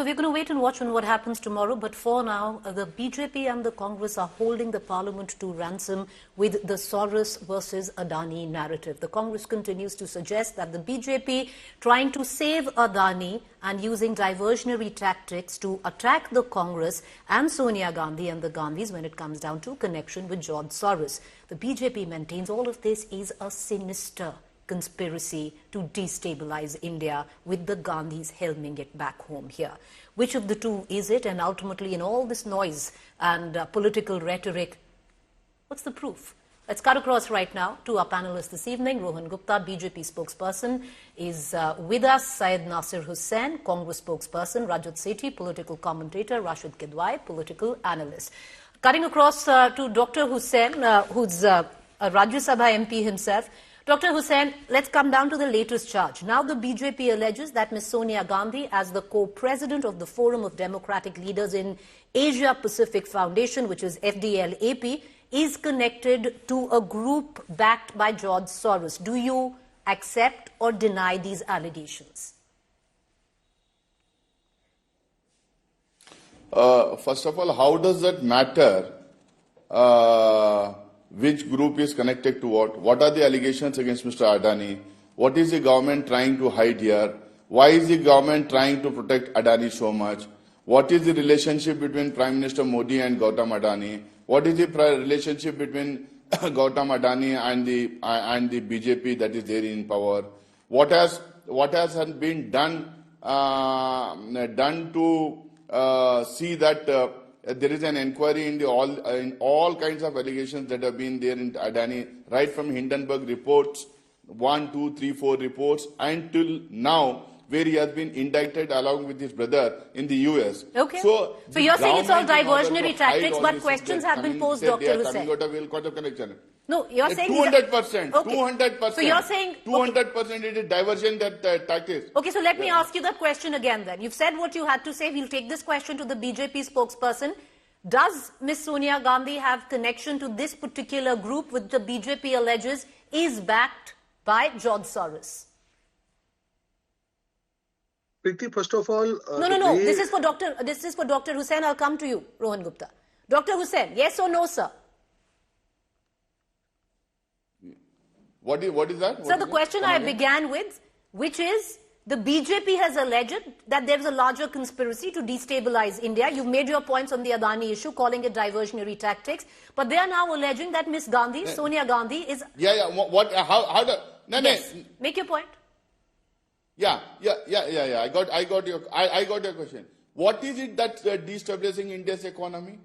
so we're going to wait and watch on what happens tomorrow. But for now, the BJP and the Congress are holding the parliament to ransom with the Soros versus Adani narrative. The Congress continues to suggest that the BJP trying to save Adani and using diversionary tactics to attack the Congress and Sonia Gandhi and the Gandhis when it comes down to connection with George Soros. The BJP maintains all of this is a sinister conspiracy to destabilize India, with the Gandhis helming it back home here. Which of the two is it? And ultimately, in all this noise and political rhetoric, what's the proof? Let's cut across right now to our panelists this evening. Rohan Gupta, BJP spokesperson, is with us. Syed Nasir Hussain, Congress spokesperson. Rajat Sethi, political commentator. Rashid Kidwai, political analyst. Cutting across to Dr. Hussain, who's a Rajya Sabha MP himself. Dr. Hussain, let's come down to the latest charge. Now the BJP alleges that Ms. Sonia Gandhi, as the co-president of the Forum of Democratic Leaders in Asia Pacific Foundation, which is FDL-AP, is connected to a group backed by George Soros. Do you accept or deny these allegations? First of all, how does that matter? Which group is connected to what? What are the allegations against Mr. Adani? What is the government trying to hide here? Why is the government trying to protect Adani so much? What is the relationship between Prime Minister Modi and Gautam Adani? What is the relationship between Gautam Adani and the BJP that is there in power? What has been done to see that there is an inquiry in all kinds of allegations that have been there in Adani, right from Hindenburg reports, 1, 2, 3, 4 reports, until now, where he has been indicted along with his brother in the US. Okay. So you're saying it's all diversionary tactics, but questions have been posed, Dr. Hussain. No, you're saying 200%. Okay. 200%. So you're saying 200% it is diversion tactics. Okay, so let me ask you that question again then. You've said what you had to say. We'll take this question to the BJP spokesperson. Does Ms. Sonia Gandhi have connection to this particular group which the BJP alleges is backed by George Soros? Preeti, first of all... No. This is for Dr. Hussain. I'll come to you, Rohan Gupta. Dr. Hussain, yes or no, sir? What is that? So the question I began with, which is, the BJP has alleged that there is a larger conspiracy to destabilize India. You've made your points on the Adani issue, calling it diversionary tactics. But they are now alleging that Ms. Gandhi, Sonia Gandhi, is... Yeah. What? How? Yes. Make your point. Yeah. I got your question. What is it that's destabilizing India's economy?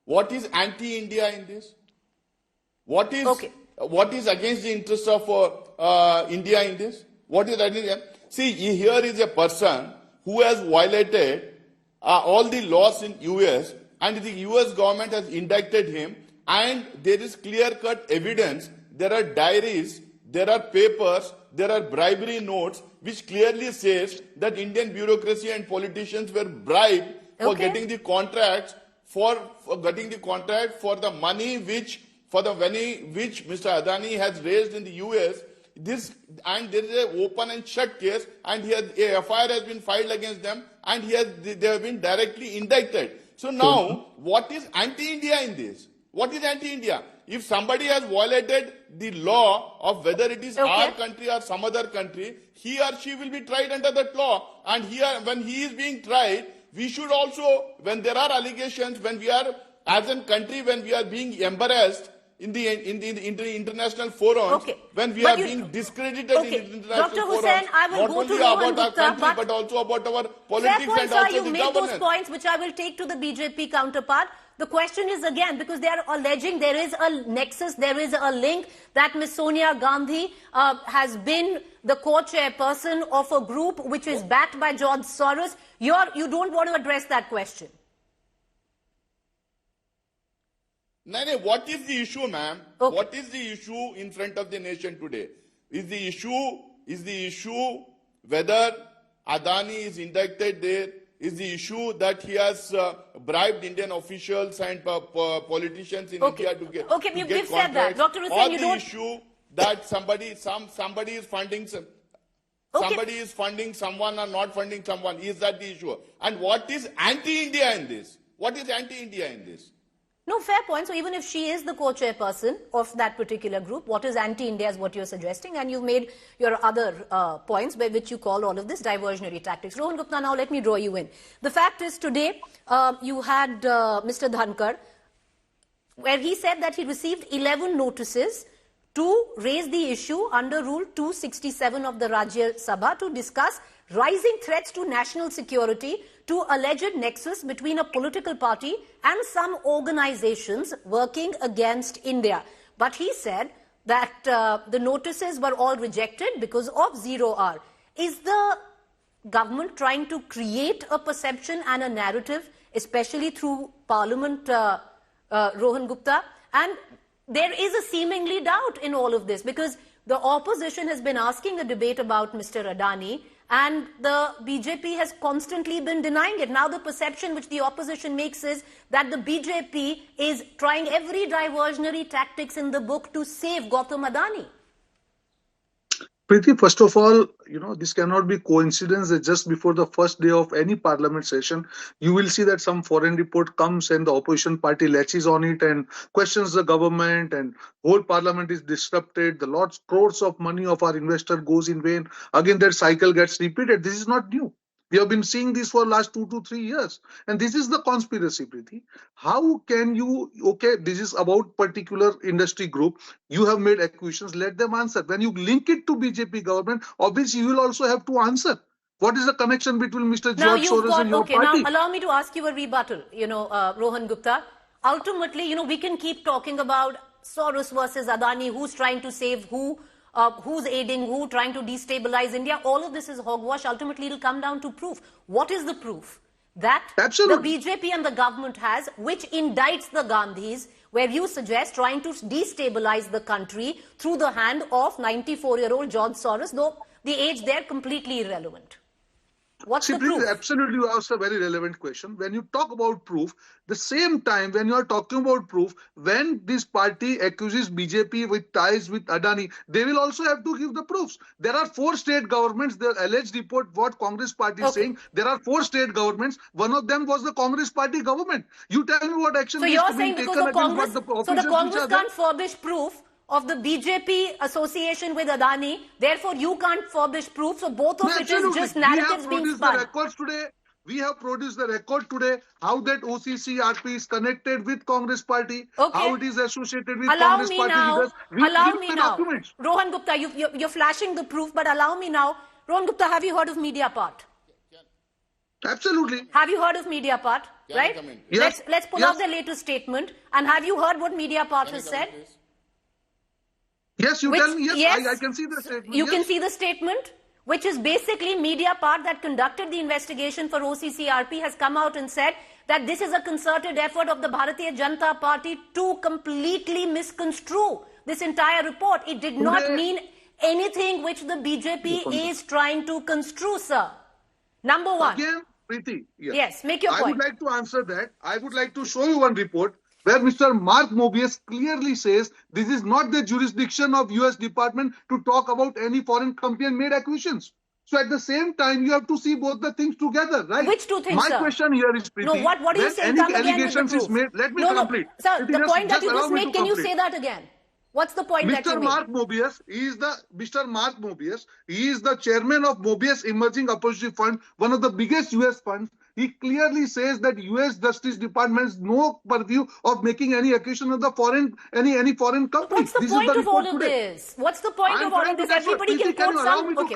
What is anti-India in this? What is against the interest of India in this? What is that? See, here is a person who has violated all the laws in US, and the US government has indicted him, and there is clear-cut evidence. There are diaries, there are papers, there are bribery notes, which clearly says that Indian bureaucracy and politicians were bribed for getting the contracts, for getting the contract for the money which Mr. Adani has raised in the US. And there is an open and shut case, and a FIR has been filed against them, and they have been directly indicted. So now, what is anti-India in this? What is anti-India? If somebody has violated the law of whether it is our country or some other country, he or she will be tried under that law. And when he is being tried, we should also, when there are allegations, when we are, as a country, when we are being embarrassed in the international forums, when we are being discredited in international Dr. Hussain, forums, I will not go only to about our country, but also about our politics and also you the made governance. those points, which I will take to the BJP counterpart. The question is again, because they are alleging there is a nexus, there is a link that Ms. Sonia Gandhi has been the co-chairperson of a group which is backed by George Soros. You don't want to address that question. No, what is the issue, ma'am? What is the issue in front of the nation today? Is the issue whether Adani is indicted there? Is the issue that he has bribed Indian officials and politicians in India to get you've said that, Dr. Hussain, or the issue that somebody is funding some. Okay. Somebody is funding someone or not funding someone. Is that the issue? And what is anti-India in this? What is anti-India in this? No, fair point. So even if she is the co-chairperson of that particular group, what is anti-India is what you're suggesting, and you've made your other points by which you call all of this diversionary tactics. Rohan Gupta, now let me draw you in. The fact is today you had Mr. Dhankar, where he said that he received 11 notices to raise the issue under Rule 267 of the Rajya Sabha to discuss rising threats to national security to alleged nexus between a political party and some organizations working against India. But he said that the notices were all rejected because of zero hour. Is the government trying to create a perception and a narrative, especially through Parliament, Rohan Gupta? And there is a seemingly doubt in all of this because the opposition has been asking a debate about Mr. Adani, and the BJP has constantly been denying it. Now the perception which the opposition makes is that the BJP is trying every diversionary tactics in the book to save Gautam Adani. Preeti, first of all, this cannot be coincidence that just before the first day of any parliament session, you will see that some foreign report comes and the opposition party latches on it and questions the government, and whole parliament is disrupted. The lots, crores of money of our investor goes in vain. Again, that cycle gets repeated. This is not new. We have been seeing this for the last 2 to 3 years. And this is the conspiracy, Preeti. How can you, this is about particular industry group. You have made accusations, let them answer. When you link it to BJP government, obviously you will also have to answer. What is the connection between Mr. George Soros and your party? Now allow me to ask you a rebuttal, Rohan Gupta. Ultimately, we can keep talking about Soros versus Adani, who's trying to save who, who's aiding who, trying to destabilize India. All of this is hogwash. Ultimately, it'll come down to proof. What is the proof that Absolutely. the BJP and the government has, which indicts the Gandhis, where you suggest trying to destabilize the country through the hand of 94-year-old George Soros, though the age there completely irrelevant? What's the proof? Absolutely, you asked a very relevant question. When you talk about proof, the same time when you are talking about proof, when this party accuses BJP with ties with Adani, they will also have to give the proofs. There are 4 state governments, the alleged report, what Congress party is saying, there are 4 state governments. One of them was the Congress party government. You tell me what action so is you're being saying taken because against what the officials so the Congress which are there. can't furbish proof of the BJP association with Adani, therefore you can't furbish proof, so both of it is just narratives being spun. We have produced the record today, how that OCCRP is connected with Congress party, how it is associated with Congress party leaders. Allow me now. Rohan Gupta, you're flashing the proof, but allow me now. Rohan Gupta, have you heard of Mediapart? Absolutely. Have you heard of Mediapart? Right? Yes. Let's pull out the latest statement. And have you heard what Mediapart has said? Yes, you tell me. Yes, I can see the statement. You can see the statement, which is basically Mediapart that conducted the investigation for OCCRP has come out and said that this is a concerted effort of the Bharatiya Janata Party to completely misconstrue this entire report. It did not mean anything which the BJP is trying to construe, sir. Number one. Again, Preeti, yes, make your point. I would like to answer that. I would like to show you one report where Mr. Mark Mobius clearly says this is not the jurisdiction of US Department to talk about any foreign company and made acquisitions. So at the same time, you have to see both the things together, right? Which two things, My sir? question here is, Preeti, no, what are you saying? Come again with the proof. Let me complete. No, sir, Preeti, the point that you just made, can you complete. say that again? What's the point that you made? Mr. Mark Mobius, he is the chairman of Mobius Emerging Opportunity Fund, one of the biggest US funds. He clearly says that US Justice Department has no purview of making any accusation of the any foreign company. What's the point of all of this? What's the point of all of this? Everybody can quote some. Okay,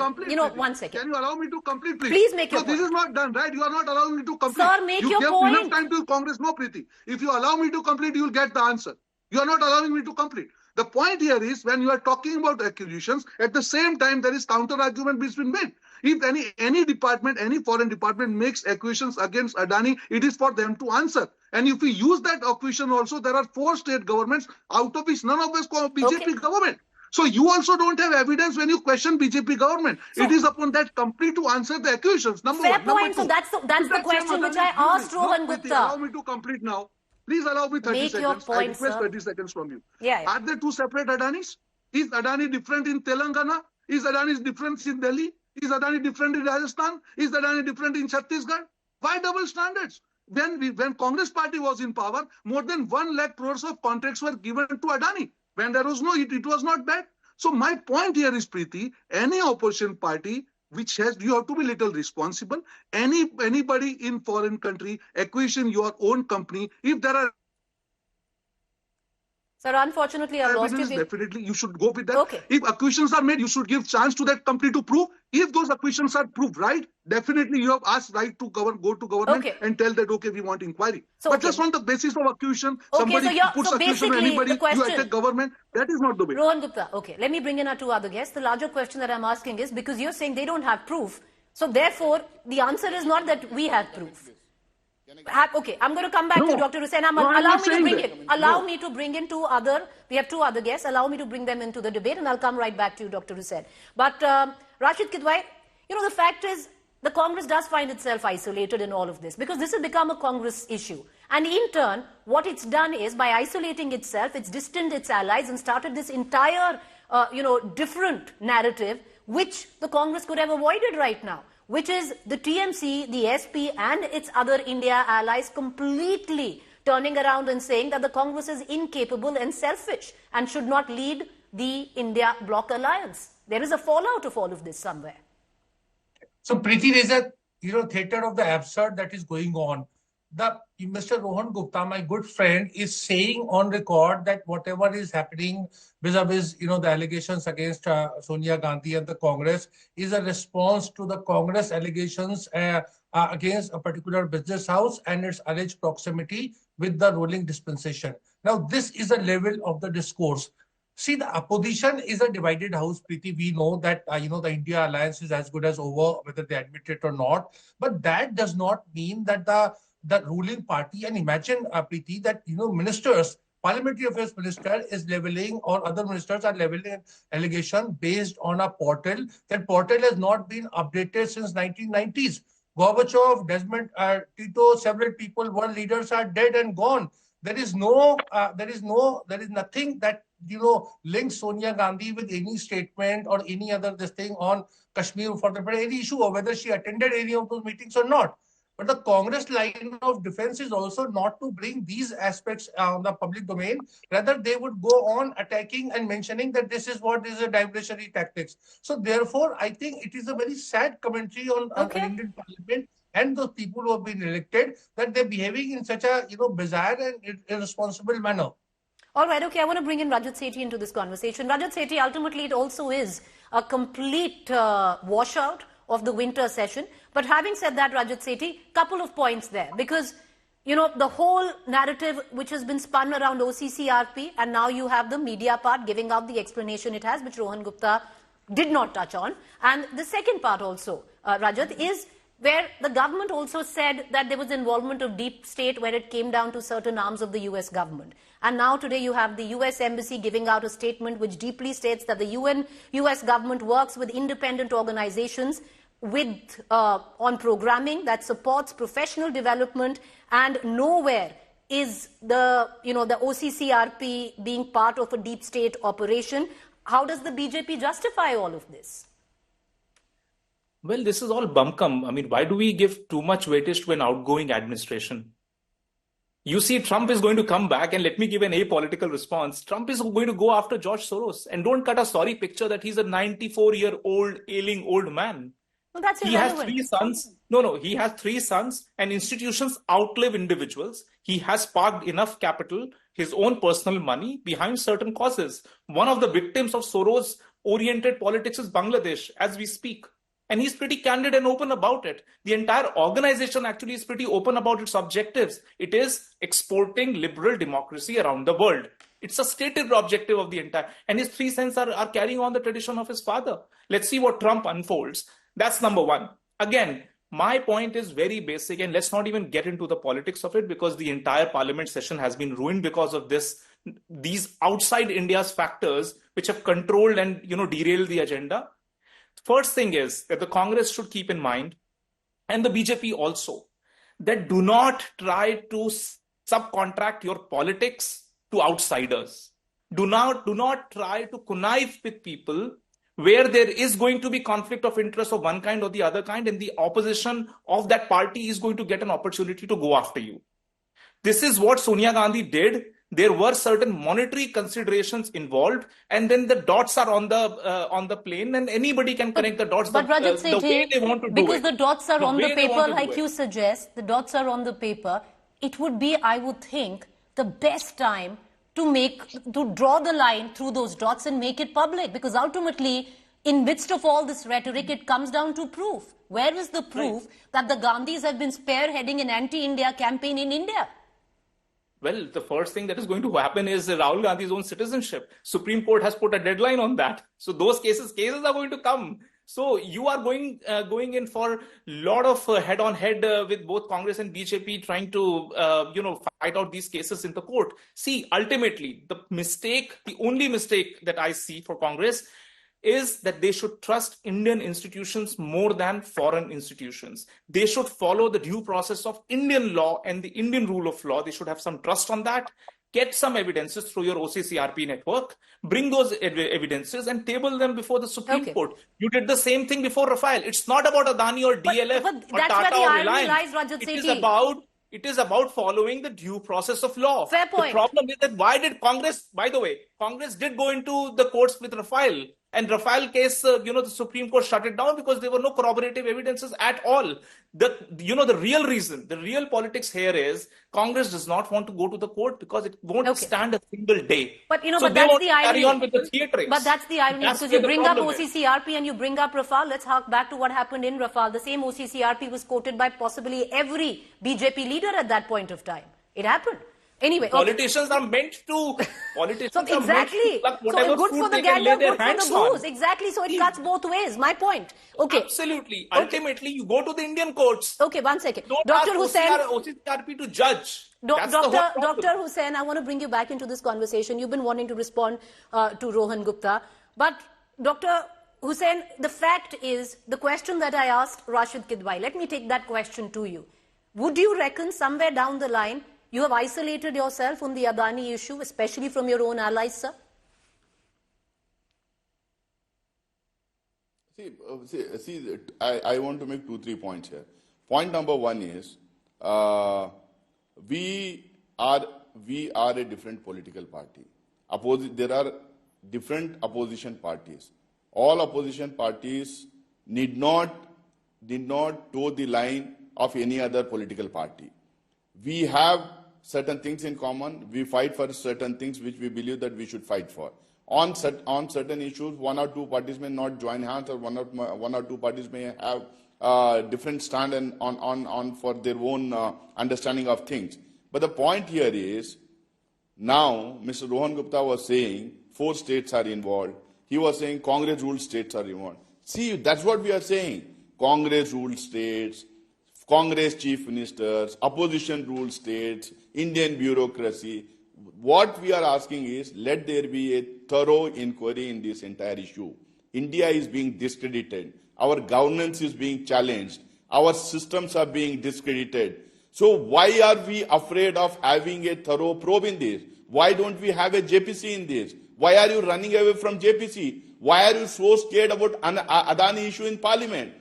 one second. Can you allow me to complete, please? Please make your point. This is not done, right? You are not allowing me to complete. Sir, make your point. point. You give enough time to Congress. No, Preeti. If you allow me to complete, you will get the answer. You are not allowing me to complete. The point here is when you are talking about accusations, at the same time there is counter-argument between men. If any department, any foreign department makes accusations against Adani, it is for them to answer. And if we use that accusation also, there are 4 state governments, out of which none of us call BJP government. So you also don't have evidence when you question BJP government. So, it is upon that company to answer the accusations. Number one. Fair point. So that's the question which I asked Rohan Gupta. Allow me to complete now. Please allow me 30 seconds. Your point, I request sir. 30 seconds from you. Yeah. Are there 2 separate Adanis? Is Adani different in Telangana? Is Adani different in Delhi? Is Adani different in Rajasthan? Is Adani different in Chhattisgarh? Why double standards? When Congress party was in power, more than 1 lakh crores of contracts were given to Adani. When there was no, it was not bad. So my point here is, Preeti, any opposition party which has, you have to be little responsible. Anybody in foreign country acquisition your own company, if there are Sir, unfortunately, I've lost you. Definitely, you should go with that. Okay. If acquisitions are made, you should give chance to that company to prove. If those acquisitions are proved right, definitely you have asked right to go to government and tell that, okay, we want inquiry. So, but just on the basis of acquisition, somebody puts acquisition on anybody, you attack government, that is not the way. Rohan Gupta, okay, let me bring in our two other guests. The larger question that I'm asking is, because you're saying they don't have proof, so therefore, the answer is not that we have proof. Okay, I'm going to come back to Dr. Hussain. Allow me to bring in we have two other guests. Allow me to bring them into the debate, and I'll come right back to you, Dr. Hussain. But Rashid Kidwai, the fact is, the Congress does find itself isolated in all of this, because this has become a Congress issue. And in turn, what it's done is, by isolating itself, it's distanced its allies and started this entire, different narrative, which the Congress could have avoided right now, which is the TMC, the SP and its other India allies completely turning around and saying that the Congress is incapable and selfish and should not lead the India bloc alliance. There is a fallout of all of this somewhere. So, Preeti, there's a theater of the absurd that is going on. Mr. Rohan Gupta, my good friend, is saying on record that whatever is happening vis-a-vis, the allegations against Sonia Gandhi and the Congress is a response to the Congress allegations against a particular business house and its alleged proximity with the ruling dispensation. Now, this is a level of the discourse. See, the opposition is a divided house, Preeti. We know that, the India alliance is as good as over, whether they admit it or not. But that does not mean that the ruling party, and imagine, Preeti, that, ministers, parliamentary affairs minister is leveling, or other ministers are leveling an allegation based on a portal. That portal has not been updated since 1990s. Gorbachev, Desmond Tito, several people, world leaders are dead and gone. There is nothing that, links Sonia Gandhi with any statement or any other thing on Kashmir for any issue, or whether she attended any of those meetings or not. But the Congress line of defense is also not to bring these aspects on the public domain. Rather, they would go on attacking and mentioning that this is what is a diversionary tactics. So therefore, I think it is a very sad commentary on Indian Parliament and those people who have been elected, that they're behaving in such a bizarre and irresponsible manner. All right, okay, I want to bring in Rajat Sethi into this conversation. Rajat Sethi, ultimately it also is a complete washout of the winter session. But having said that, Rajat Sethi, couple of points there, because the whole narrative which has been spun around OCCRP, and now you have the media part giving out the explanation it has, which Rohan Gupta did not touch on. And the second part also, Rajat, is where the government also said that there was involvement of deep state where it came down to certain arms of the US government. And now today you have the US embassy giving out a statement which deeply states that the US government works with independent organizations on programming that supports professional development, and nowhere is the OCCRP being part of a deep state operation. How does the BJP justify all of this? Well, this is all bumkum. I mean, why do we give too much weightage to an outgoing administration? You see, Trump is going to come back, and let me give an apolitical response. Trump is going to go after George Soros, and don't cut a sorry picture that he's a 94-year-old, ailing old man. Well, that's irrelevant. He has 3 sons. No, he has 3 sons, and institutions outlive individuals. He has parked enough capital, his own personal money, behind certain causes. One of the victims of Soros-oriented politics is Bangladesh, as we speak. And he's pretty candid and open about it. The entire organization actually is pretty open about its objectives. It is exporting liberal democracy around the world. It's a stated objective of the entire. And his 3 sons are carrying on the tradition of his father. Let's see what Trump unfolds. That's number one. Again, my point is very basic, and let's not even get into the politics of it, because the entire parliament session has been ruined because of these outside India's factors which have controlled and derailed the agenda. First thing is that the Congress should keep in mind, and the BJP also, that do not try to subcontract your politics to outsiders. Do not try to connive with people where there is going to be conflict of interest of one kind or the other kind, and the opposition of that party is going to get an opportunity to go after you. This is what Sonia Gandhi did. There were certain monetary considerations involved, and then the dots are on the plane, and anybody can connect the dots. But Rajat the way they want to do because it. the dots are The on the way they paper, want to do like it. you suggest, the dots are on the paper. It would be, I would think, the best time to draw the line through those dots and make it public, because ultimately, in midst of all this rhetoric, it comes down to proof. Where is the proof that the Gandhis have been spearheading an anti-India campaign in India? Well, the first thing that is going to happen is Rahul Gandhi's own citizenship. Supreme Court has put a deadline on that. So those cases are going to come. So you are going in for a lot of head-on-head with both Congress and BJP, trying to fight out these cases in the court. See, ultimately, the only mistake that I see for Congress is that they should trust Indian institutions more than foreign institutions. They should follow the due process of Indian law and the Indian rule of law. They should have some trust on that. Get some evidences through your OCCRP network, bring those evidences and table them before the Supreme Court. You did the same thing before Rafale. It's not about Adani or DLF or Tata or Reliance. It is about following the due process of law. Fair point. The problem is that why did Congress, by the way, Congress did go into the courts with Rafale. And Rafale case, the Supreme Court shut it down because there were no corroborative evidences at all. The real reason, the real politics here is Congress does not want to go to the court because it won't stand a single day. But so that's the irony. Carry on with the theatrics. But that's the irony, because you bring up OCCRP and you bring up Rafale. Let's hark back to what happened in Rafale. The same OCCRP was quoted by possibly every BJP leader at that point of time. It happened. Anyway, politicians are meant to. Politicians so exactly. Are meant to so good for the gander, good for the goose. On. Exactly. So it cuts both ways. My point. Okay. Absolutely. Ultimately, you go to the Indian courts. Okay, one second. Don't Dr. ask Hussain. OCCRP to judge. Dr. Hussain, I want to bring you back into this conversation. You've been wanting to respond to Rohan Gupta. But Dr. Hussain, the fact is, the question that I asked Rashid Kidwai, let me take that question to you. Would you reckon somewhere down the line, you have isolated yourself on the Adani issue, especially from your own allies, sir? See, I want to make 2-3 points here. Point number one is, we are a different political party. There are different opposition parties. All opposition parties did not toe the line of any other political party. We have certain things in common. We fight for certain things which we believe that we should fight for. On certain issues, one or two parties may not join hands, or one or two parties may have different stand on for their own understanding of things. But the point here is, now Mr. Rohan Gupta was saying 4 states are involved. He was saying Congress ruled states are involved. See, that's what we are saying. Congress ruled states, Congress chief ministers, opposition ruled states, Indian bureaucracy. What we are asking is, let there be a thorough inquiry in this entire issue. India is being discredited. Our governance is being challenged. Our systems are being discredited. So why are we afraid of having a thorough probe in this? Why don't we have a JPC in this? Why are you running away from JPC? Why are you so scared about Adani issue in Parliament?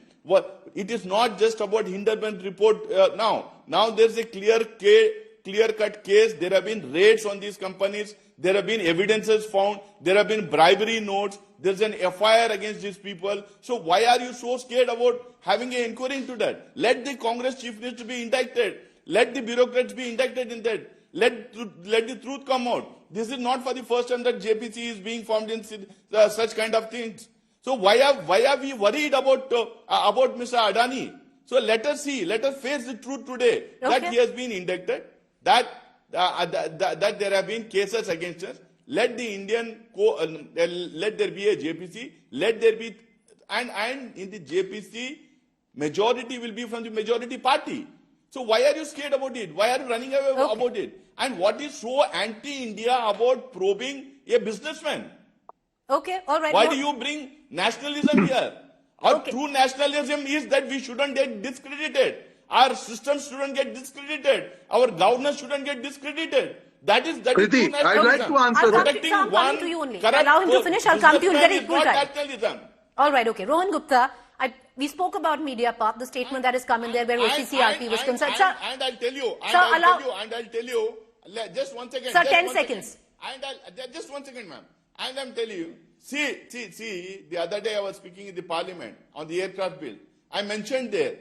It is not just about Hinderman report now. Now there's a clear-cut case. There have been raids on these companies. There have been evidences found. There have been bribery notes. There's an FIR against these people. So why are you so scared about having an inquiry into that? Let the Congress chief minister be indicted. Let the bureaucrats be indicted in that. Let the truth come out. This is not for the first time that JPC is being formed in such kind of things. So why are we worried about Mr. Adani? So let us face the truth today, that he has been indicted, that there have been cases against us. Let the let there be a JPC, let there be, and in the JPC, majority will be from the majority party. So why are you scared about it? Why are you running away about it? And what is so anti-India about probing a businessman? Okay, all right. Why do you bring nationalism here? Our true nationalism is that we shouldn't get discredited. Our system shouldn't get discredited. Our governance shouldn't get discredited. That is Preeti, true I'd like nationalism. to answer that. Protecting I'm coming one to you only. corrupt Allow him to finish. I'll come to you in very businessman equal is not time. nationalism. All right, okay. Rohan Gupta, we spoke about media part, the statement that has come in there where OCCRP was concerned. Sir, and I'll tell you, just 1 second. Sir, just 10 1 seconds. Just 1 second, ma'am. And I'm telling you, see, the other day I was speaking in the parliament on the aircraft bill. I mentioned there,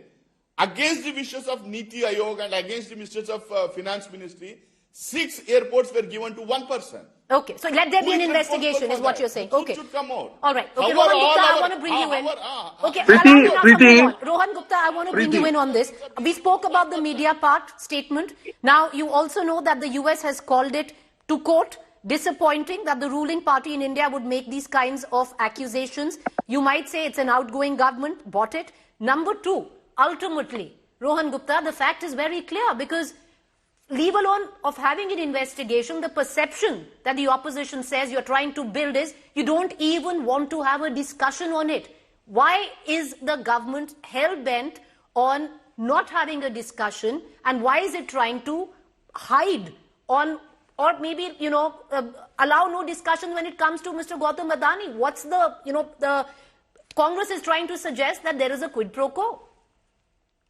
against the wishes of Niti Aayog and against the wishes of Finance Ministry, 6 airports were given to one person. Okay, so let there be Who an is investigation responsible is for what that? you're saying. The truth Okay. should come out. All right. Okay, However, Rohan Gupta, I all want to bring you in. Okay, Preeti, allow me now to Preeti. move on. Rohan Gupta, I want to bring you in on this. We spoke about the media part statement. Now, you also know that the US has called it, to quote, disappointing that the ruling party in India would make these kinds of accusations. You might say it's an outgoing government, bought it. Number 2, ultimately, Rohan Gupta, the fact is very clear because leave alone of having an investigation, the perception that the opposition says you're trying to build is you don't even want to have a discussion on it. Why is the government hell-bent on not having a discussion, and why is it trying to hide on, or maybe, allow no discussion when it comes to Mr. Gautam Adani? What's the Congress is trying to suggest that there is a quid pro quo.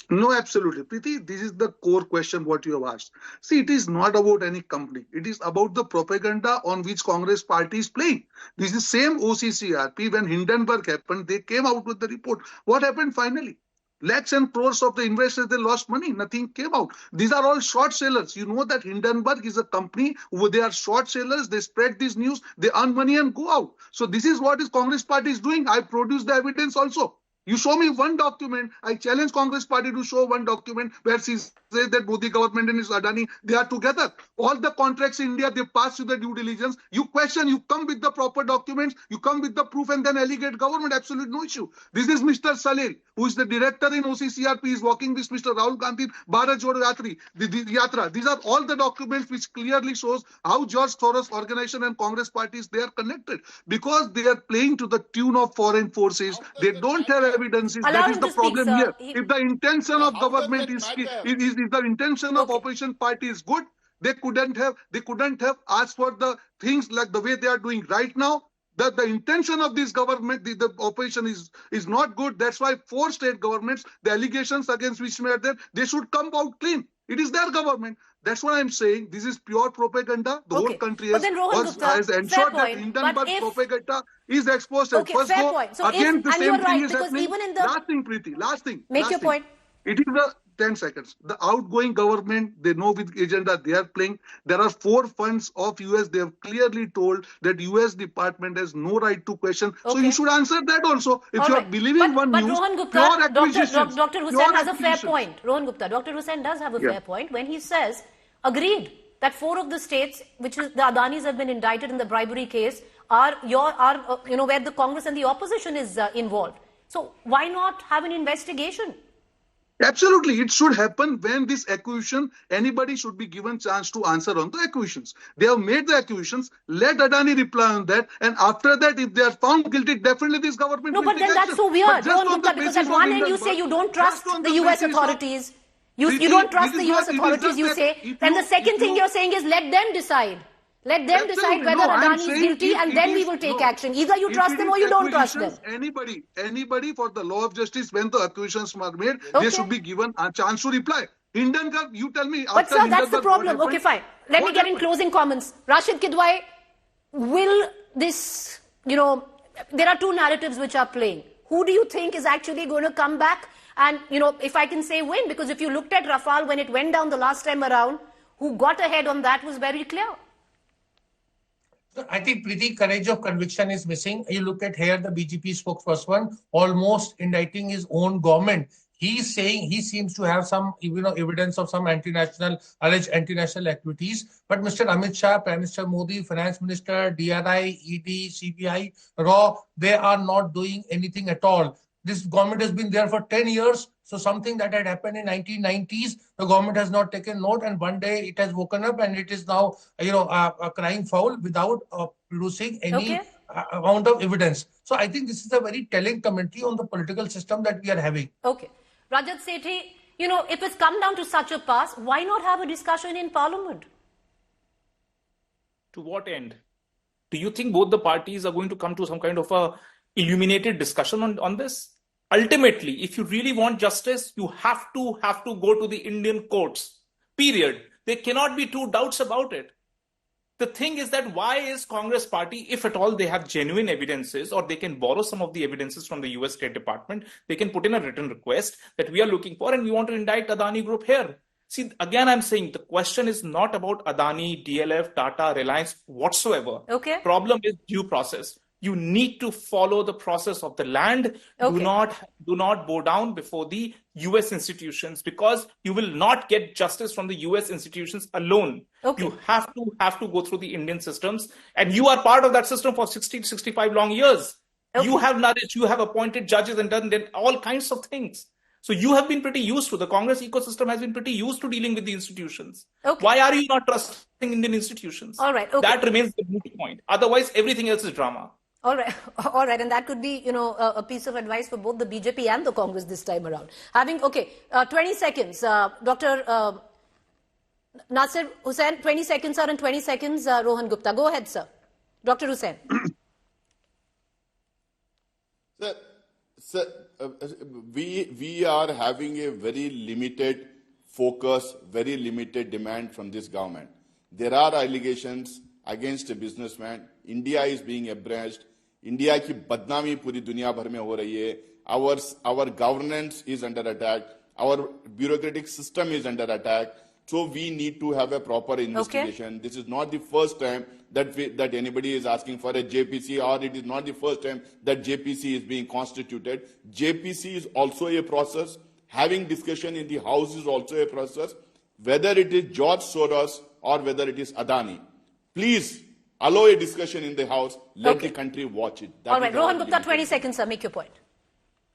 No, absolutely. Preeti, this is the core question what you have asked. See, it is not about any company. It is about the propaganda on which Congress party is playing. This is same OCCRP. When Hindenburg happened, they came out with the report. What happened finally? Lakhs and crores of the investors, they lost money. Nothing came out. These are all short sellers. You know that Hindenburg is a company where they are short sellers. They spread this news. They earn money and go out. So this is what is Congress party is doing. I produced the evidence also. You show me one document. I challenge Congress party to show one document where she says that Modi government and Adani, they are together. All the contracts in India, they pass through the due diligence. You question, you come with the proper documents, you come with the proof and then allegate government. Absolute no issue. This is Mr. Salil, who is the director in OCCRP, is working with Mr. Rahul Gandhi, Bharat Jodo Yatra. These are all the documents which clearly shows how George Soros organization and Congress parties, they are connected because they are playing to the tune of foreign forces. They don't have evidences. That is the problem here. If the intention of government is the intention of opposition party is good, they couldn't have asked for the things like the way they are doing right now. That the intention of this government, the opposition is not good. That's why 4 state governments, the allegations against which were there, they should come out clean. It is their government. That's what I'm saying. This is pure propaganda. The whole country has ensured that Hindenburg propaganda is exposed. Okay, First fair go point. So again, the same thing is because happening. even in the Last thing, Preeti. Last thing. Make your point. It is the 10 seconds. The outgoing government, they know which agenda they are playing. There are 4 funds of US. They have clearly told that US department has no right to question. So you should answer that also. If you are believing one news, Rohan Gupta, pure acquisitions. Dr. Hussain has a fair point. Rohan Gupta, Dr. Hussain does have a fair point when he says, agreed, that 4 of the states, which is the Adanis have been indicted in the bribery case, are where the Congress and the opposition is involved. So why not have an investigation? Absolutely. It should happen when this accusation, anybody should be given chance to answer on the accusations. They have made the accusations. Let Adani reply on that. And after that, if they are found guilty, definitely this government will take then that's action. so weird, Rohan Gupta, because at one end you say you don't trust the US authorities. You don't trust the US authorities, you say. Then the second thing you're saying is let them decide. Let them decide whether Adani is guilty and then we will take action. Either you trust them or you don't trust them. Anybody for the law of justice, when the accusations are made, they should be given a chance to reply. Hindenburg, you tell me. But sir, that's the problem. Okay, fine. Let me get in closing comments. Rashid Kidwai, will this, there are 2 narratives which are playing. Who do you think is actually going to come back? And, if I can say win, because if you looked at Rafale when it went down the last time around, who got ahead on that was very clear. I think Preeti, courage of conviction is missing. You look at here, the BJP spokesperson almost indicting his own government. He's saying he seems to have some, evidence of some alleged anti-national activities. But Mr. Amit Shah, Prime Minister Modi, Finance Minister, DRI, ED, CBI, RAW, they are not doing anything at all. This government has been there for 10 years. So something that had happened in 1990s, the government has not taken note, and one day it has woken up and it is now, crying foul without producing any amount of evidence. So I think this is a very telling commentary on the political system that we are having. Okay. Rajat Sethi, you know, if it's come down to such a pass, why not have a discussion in Parliament? To what end? Do you think both the parties are going to come to some kind of a illuminated discussion on this? Ultimately, if you really want justice, you have to go to the Indian courts. Period. There cannot be two doubts about it. The thing is that why is Congress party, if at all they have genuine evidences or they can borrow some of the evidences from the US State Department, they can put in a written request that we are looking for and we want to indict Adani Group here. See, again, I'm saying the question is not about Adani, DLF, Tata, Reliance whatsoever. Okay. Problem is due process. You need to follow the process of the land. Okay. Do not bow down before the US institutions, because you will not get justice from the US institutions alone. Okay. You have to go through the Indian systems, and you are part of that system for 60 to 65 long years. Okay. You have nourished, you have appointed judges and done all kinds of things. So you have been pretty used to, the Congress ecosystem has been pretty used to dealing with the institutions. Okay. Why are you not trusting Indian institutions? All right. Okay. That remains the moot point. Otherwise, everything else is drama. All right. All right. And that could be, you know, a piece of advice for both the BJP and the Congress this time around. 20 seconds. Dr. Nasir Hussain, 20 seconds, sir, and 20 seconds, Rohan Gupta. Go ahead, sir. Dr. Hussain. Sir, we are having a very limited focus, very limited demand from this government. There are allegations against a businessman. India is being abused. India की बदनामी पूरी दुनिया भर में हो रही है. Our governance is under attack. Our bureaucratic system is under attack. So we need to have a proper investigation. Okay. This is not the first time that anybody is asking for a JPC, or it is not the first time that JPC is being constituted. JPC is also a process. Having discussion in the House is also a process. Whether it is George Soros or whether it is Adani, please allow a discussion in the House. Let the country watch it. All right, Rohan Gupta, 20 seconds, sir. Make your point.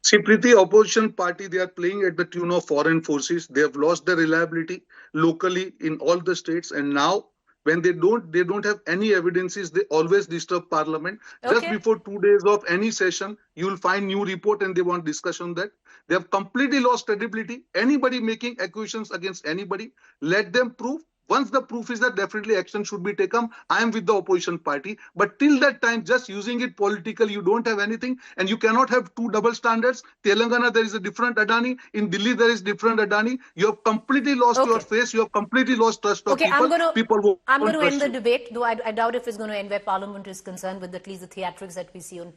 See, Preeti, opposition party, they are playing at the tune of foreign forces. They have lost their reliability locally in all the states. And now, when they don't have any evidences, they always disturb parliament. Okay. Just before 2 days of any session, you will find new report and they want discussion on that. They have completely lost credibility. Anybody making accusations against anybody, let them prove. Once the proof is there, definitely action should be taken. I am with the opposition party. But till that time, just using it politically, you don't have anything. And you cannot have two double standards. Telangana, there is a different Adani. In Delhi, there is different Adani. You have completely lost your face. You have completely lost trust of people. I'm going to end the debate, though I doubt if it's going to end where Parliament is concerned, with at least the theatrics that we see on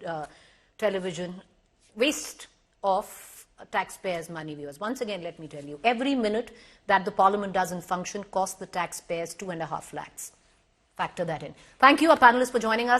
television. Waste of taxpayers' money, viewers. Once again, let me tell you, every minute that the Parliament doesn't function costs the taxpayers 2.5 lakhs. Factor that in. Thank you, our panelists, for joining us.